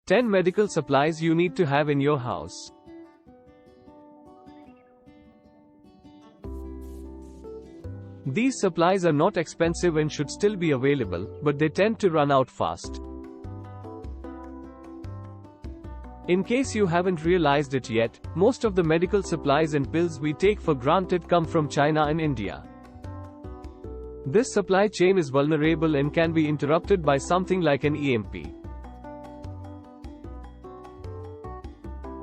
10 medical supplies you need to have in your house. These supplies are not expensive and should still be available, but they tend to run out fast. In case you haven't realized it yet, most of the medical supplies and pills we take for granted come from China and India. This supply chain is vulnerable and can be interrupted by something like an EMP.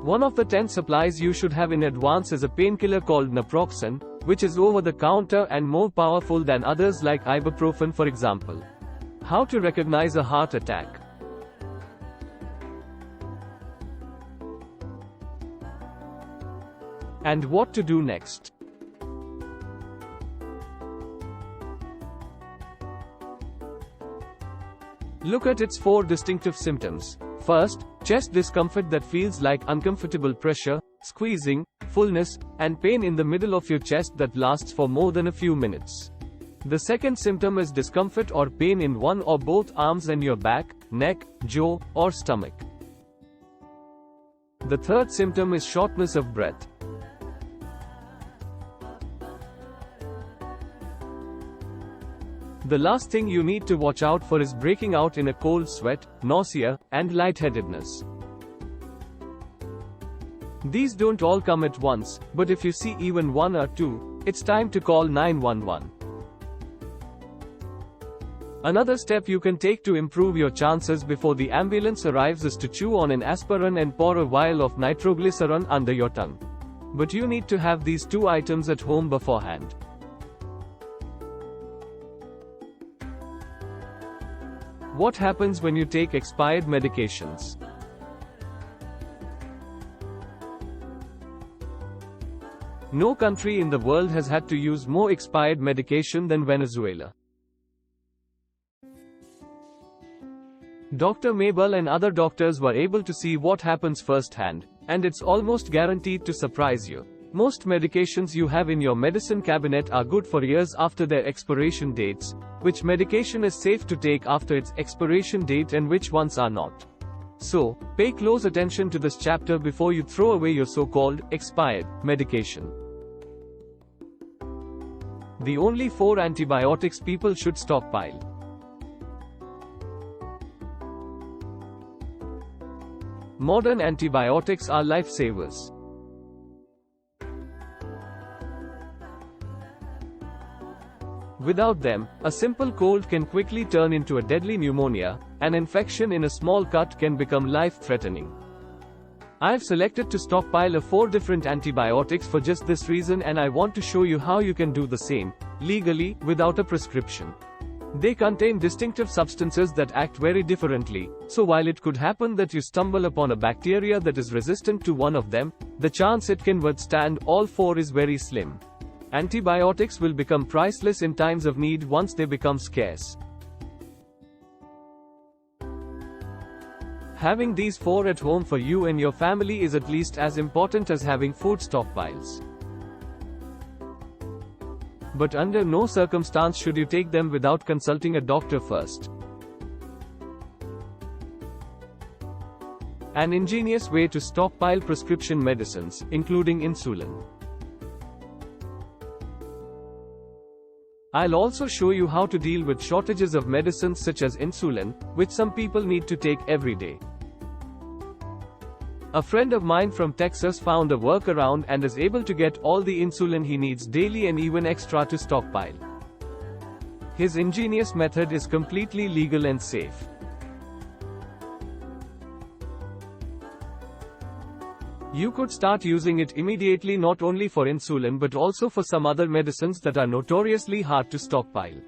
One of the 10 supplies you should have in advance is a painkiller called naproxen, which is over the counter and more powerful than others like ibuprofen, for example. How to recognize a heart attack? And what to do next? Look at its 4 distinctive symptoms. First, chest discomfort that feels like uncomfortable pressure, squeezing, fullness, and pain in the middle of your chest that lasts for more than a few minutes. The second symptom is discomfort or pain in one or both arms and your back, neck, jaw, or stomach. The third symptom is shortness of breath. The last thing you need to watch out for is breaking out in a cold sweat, nausea, and lightheadedness. These don't all come at once, but if you see even 1 or 2, it's time to call 911. Another step you can take to improve your chances before the ambulance arrives is to chew on an aspirin and pour a vial of nitroglycerin under your tongue. But you need to have these 2 items at home beforehand. What happens when you take expired medications? No country in the world has had to use more expired medication than Venezuela. Dr. Mabel and other doctors were able to see what happens firsthand, and it's almost guaranteed to surprise you. Most medications you have in your medicine cabinet are good for years after their expiration dates. Which medication is safe to take after its expiration date and which ones are not? So, pay close attention to this chapter before you throw away your so-called expired medication. The only 4 antibiotics people should stockpile. Modern antibiotics are lifesavers. Without them, a simple cold can quickly turn into a deadly pneumonia. An infection in a small cut can become life-threatening. I've selected to stockpile of 4 different antibiotics for just this reason, and I want to show you how you can do the same, legally, without a prescription. They contain distinctive substances that act very differently, so while it could happen that you stumble upon a bacteria that is resistant to one of them, the chance it can withstand all 4 is very slim. Antibiotics will become priceless in times of need once they become scarce. Having these 4 at home for you and your family is at least as important as having food stockpiles. But under no circumstance should you take them without consulting a doctor first. An ingenious way to stockpile prescription medicines, including insulin. I'll also show you how to deal with shortages of medicines such as insulin, which some people need to take every day. A friend of mine from Texas found a workaround and is able to get all the insulin he needs daily and even extra to stockpile. His ingenious method is completely legal and safe. You could start using it immediately, not only for insulin but also for some other medicines that are notoriously hard to stockpile.